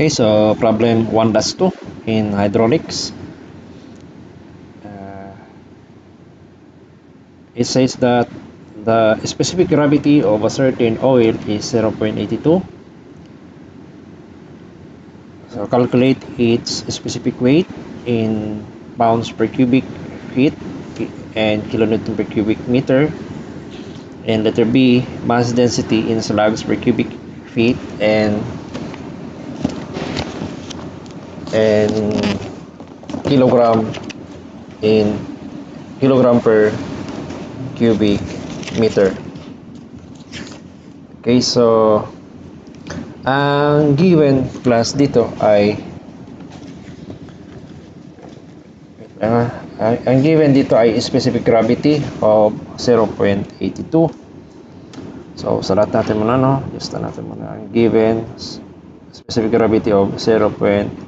Okay, so problem 1-2 in hydraulics. It says that the specific gravity of a certain oil is 0.82. So calculate its specific weight in pounds per cubic feet and kilonewton per cubic meter. And letter B, mass density in slugs per cubic feet and kilogram in kilogram per cubic meter. Okay, so ang given class dito ay ang given dito ay specific gravity of 0.82. So salat natin muna, no? Just natin muna ang given specific gravity of 0.82.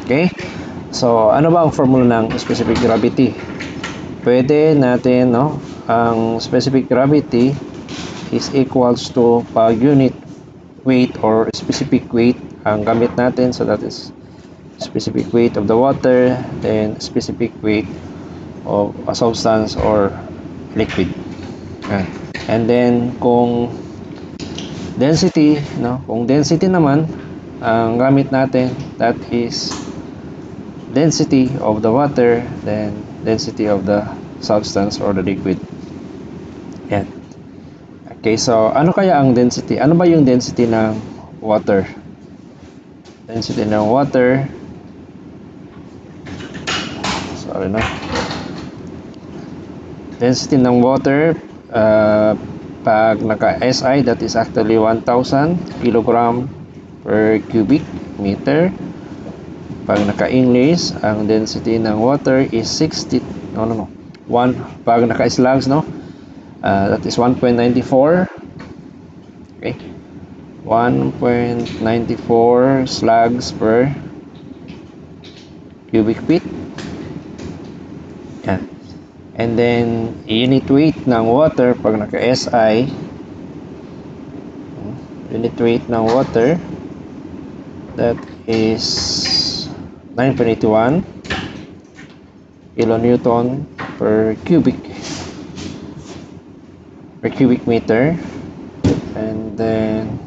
Okay? So ano ba ang formula ng specific gravity? Pwede natin, no? Ang specific gravity is equals to pag unit weight or specific weight ang gamit natin, so that is specific weight of the water, then specific weight of a substance or liquid. And then kung density, no, kung density naman ang gamit natin, that is density of the water, then density of the substance or the liquid. Yan. Okay, so ano kaya ang density? Ano ba yung density ng water? Density ng water, sorry na. Density ng water, pag naka-SI, that is actually 1,000 kilogram per cubic meter. Pag naka-English, ang density ng water is 60, pag naka-slugs, no? That is 1.94. Okay. 1.94 slugs per cubic feet. Yan. And then, unit weight ng water pag naka-SI, unit weight ng water, that is 9.81 kilonewton per cubic meter. And then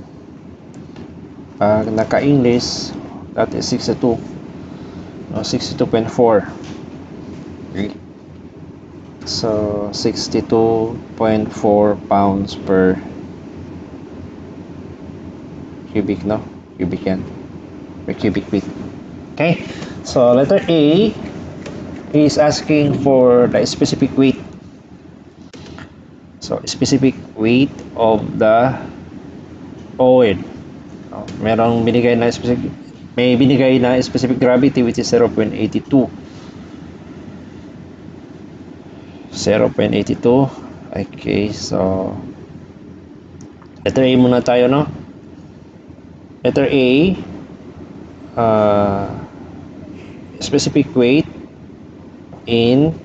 pag naka-English, that is 62.4. Okay. So 62.4 pounds per cubic, no? Cubic yan. Per cubic feet. Okay. So letter A is asking for the specific weight. So specific weight of the oil. Merong binigay na specific gravity which is 0.82. 0.82. Okay, so letter A muna tayo, no? Letter A, specific weight in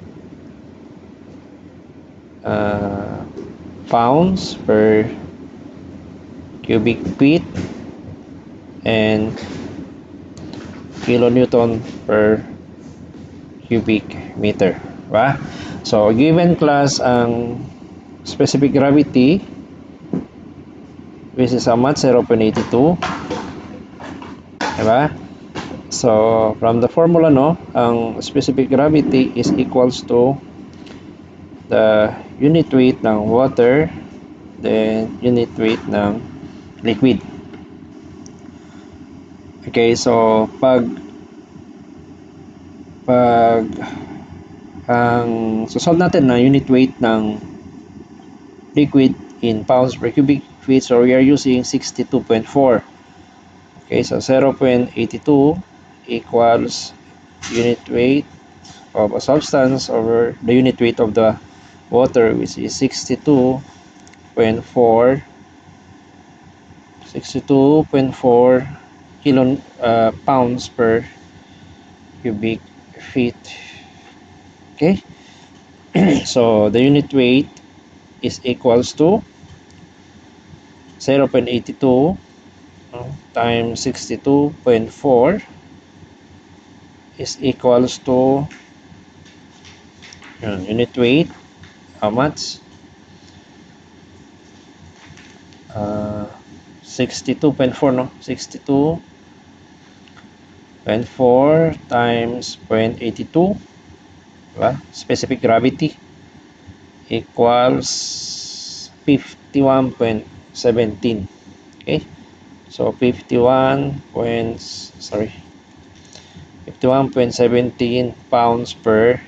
pounds per cubic feet and kilonewton per cubic meter, ba? So given class ang specific gravity, which is how much? 0.82, diba? So from the formula, no, ang specific gravity is equals to the unit weight ng water, then unit weight ng liquid. Okay, so pag ang solve natin na unit weight ng liquid in pounds per cubic feet, so we are using 62.4. Okay, so 0.82 equals unit weight of a substance over the unit weight of the water, which is 62.4 pounds per cubic feet. Okay. So the unit weight is equals to 0.82 times 62.4 is equals to unit weight. How much? 62.4, no? 62.4 times 0.82, diba? Specific gravity equals 51.17. Okay, so 51.17 pounds per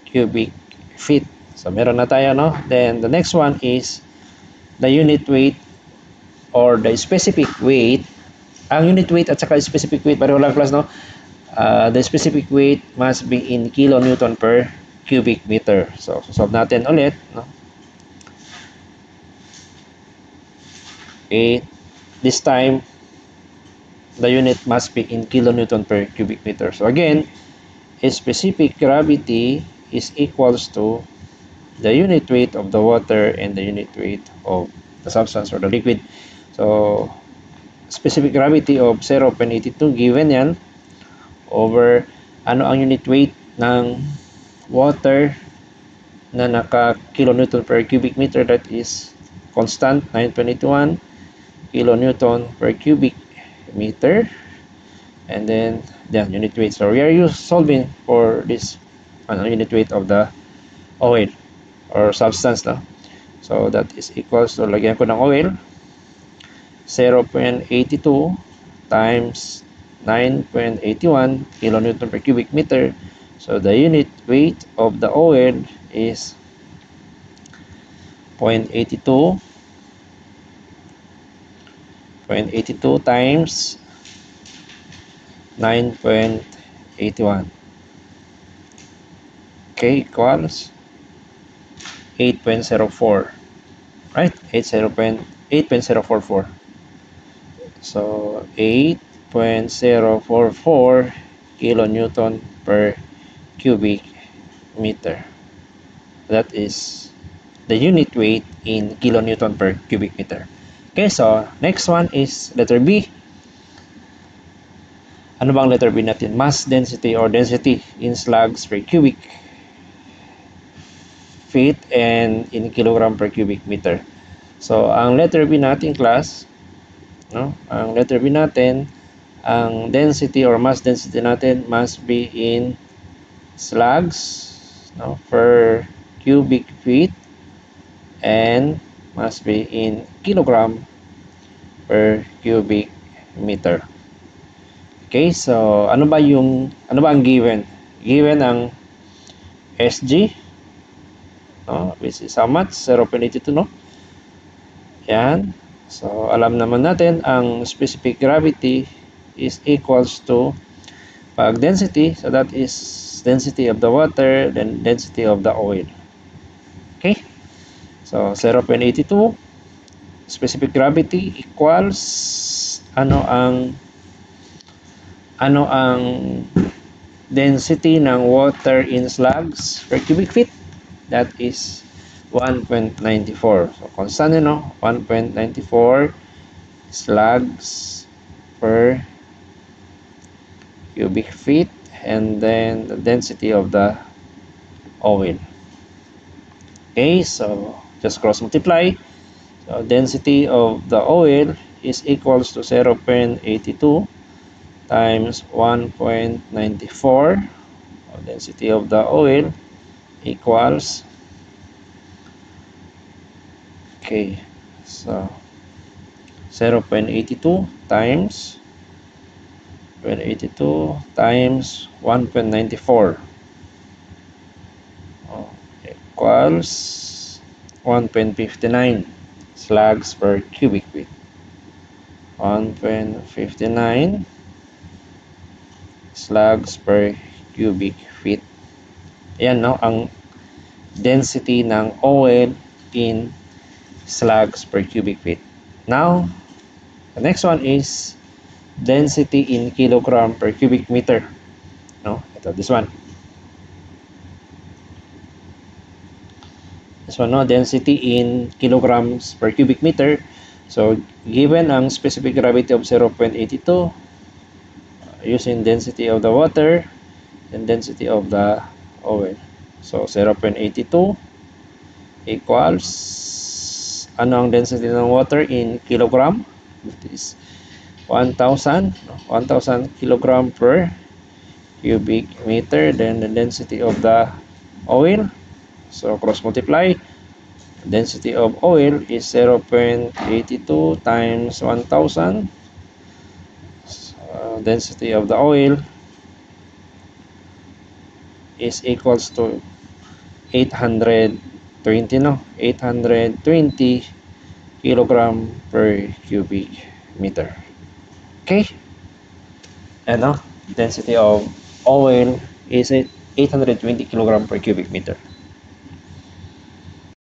cubic feet. So meron na tayo, no? Then the next one is the unit weight or the specific weight. Ang unit weight at saka specific weight pareho lang, class, no? The specific weight must be in kilonewton per cubic meter. So solve natin ulit, no? Okay, this time the unit must be in kilonewton per cubic meter. So again, a specific gravity is equals to the unit weight of the water and the unit weight of the substance or the liquid. So specific gravity of 0.82 given yan over ano ang unit weight ng water na naka kilonewton per cubic meter, that is constant 9.81 kilonewton per cubic meter, and then unit weight. So we are solving for this unit weight of the oil or substance, no? So that is equals to, lagyan ko ng oil, 0.82 times 9.81 kilonewton per cubic meter. So the unit weight of the oil is 0.82 times 9.81. Okay, equals 8.04, right? 8.044. So 8.044 kilonewton per cubic meter. That is the unit weight in kilonewton per cubic meter. Okay, so next one is letter B. Ano bang letter B natin? Mass density or density in slugs per cubic feet and in kilogram per cubic meter. So ang letter B natin, class, no? Ang letter B natin, ang density or mass density natin must be in slugs, no, per cubic feet and must be in kilogram per cubic meter. Okay, so ano ba ang given? Given ang SG, no, which is how much? 0.82, no? Yan. So alam naman natin ang specific gravity is equals to pag density, so that is density of the water, then density of the oil. Okay, so 0.82 specific gravity equals ano ang density ng water in slugs per cubic feet? That is 1.94. So constant, 1.94 slugs per cubic feet, and then the density of the oil. Okay, so just cross multiply. So density of the oil is equals to 0.82 times 1.94. Density of the oil equals, okay, so 0.82 times 1.94 equals 1.59 slugs per cubic feet. 1.59 slugs per cubic feet. Ayan, no, ang density ng oil in slugs per cubic feet. Now, the next one is density in kilogram per cubic meter. No, ito, this one. This one, no, density in kilograms per cubic meter. So, given ang specific gravity of 0.82, using density of the water and density of the oil. So, 0.82 equals, ano ang density ng water in kilogram? That is 1,000 kilogram per cubic meter. Then the density of the oil, so cross multiply, density of oil is 0.82 times 1,000. Density of the oil is equals to 820, no? 820 kilogram per cubic meter. Okay? And density of oil is 820 kilogram per cubic meter.